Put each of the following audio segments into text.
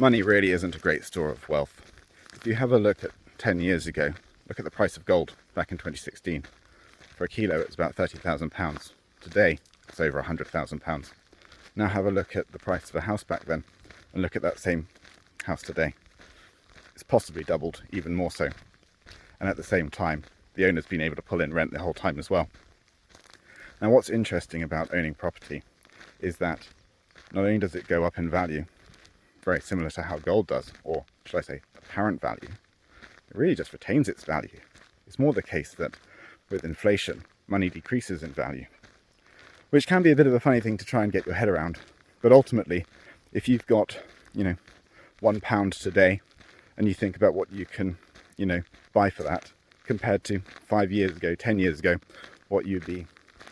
Money really isn't a great store of wealth. If you have a look at 10 years ago, look at the price of gold back in 2016. For a kilo, it was about £30,000. Today, it's over £100,000. Now have a look at the price of a house back then, and look at that same house today. It's possibly doubled, even more so. And at the same time, the owner's been able to pull in rent the whole time as well. Now what's interesting about owning property is that not only does it go up in value, very similar to how gold does, or should I say apparent value, it really just retains its value. It's more the case that with inflation, money decreases in value, which can be a bit of a funny thing to try and get your head around. But ultimately, if you've got, £1 today, and you think about what you can, buy for that, compared to 5 years ago, 10 years ago, what you'd be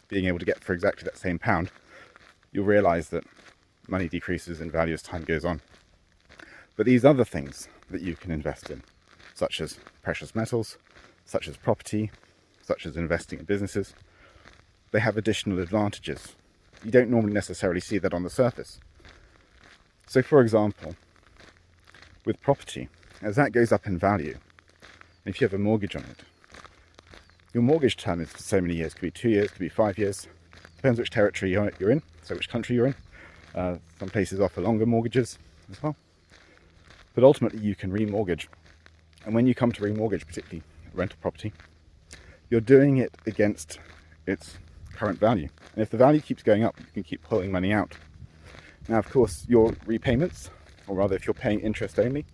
being able to get for exactly that same pound, you'll realise that money decreases in value as time goes on. But these other things that you can invest in, such as precious metals, such as property, such as investing in businesses, they have additional advantages. You don't normally necessarily see that on the surface. So for example, with property, as that goes up in value, and if you have a mortgage on it, your mortgage term is for so many years. Could be 2 years, could be 5 years. Depends which territory you're in, so which country you're in. Some places offer longer mortgages as well. But ultimately you can remortgage. And when you come to remortgage, particularly rental property, you're doing it against its current value. And if the value keeps going up, you can keep pulling money out. Now, of course, your repayments, or rather if you're paying interest only,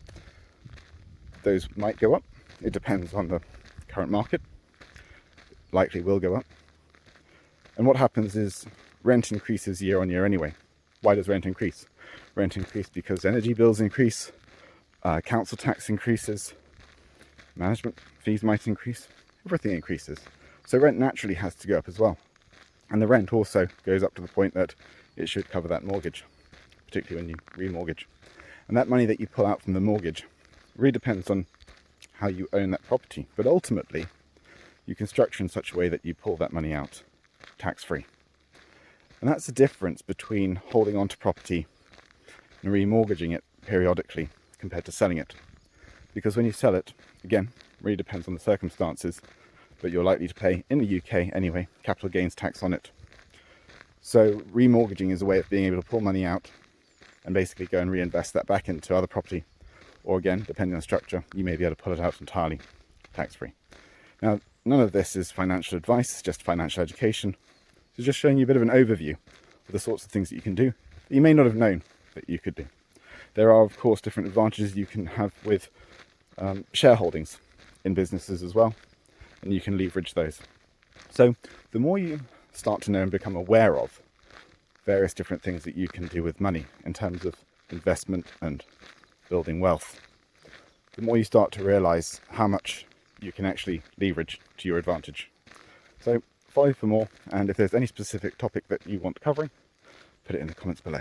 those might go up. It depends on the current market. Likely will go up. And what happens is rent increases year on year anyway. Why does rent increase? Rent increase because energy bills increase, council tax increases, management fees might increase, everything increases. So rent naturally has to go up as well. And the rent also goes up to the point that it should cover that mortgage, particularly when you remortgage. And that money that you pull out from the mortgage really depends on how you own that property. But ultimately, you can structure in such a way that you pull that money out tax-free. And that's the difference between holding on to property and remortgaging it periodically compared to selling it. Because when you sell it, again, really depends on the circumstances, but you're likely to pay, in the UK anyway, capital gains tax on it. So remortgaging is a way of being able to pull money out and basically go and reinvest that back into other property. Or again, depending on the structure, you may be able to pull it out entirely tax-free. Now, none of this is financial advice, it's just financial education. So just showing you a bit of an overview of the sorts of things that you can do that you may not have known that you could do. There are, of course, different advantages you can have with shareholdings in businesses as well, and you can leverage those. So the more you start to know and become aware of various different things that you can do with money in terms of investment and building wealth, the more you start to realize how much you can actually leverage to your advantage. So follow for more, and if there's any specific topic that you want covering, put it in the comments below.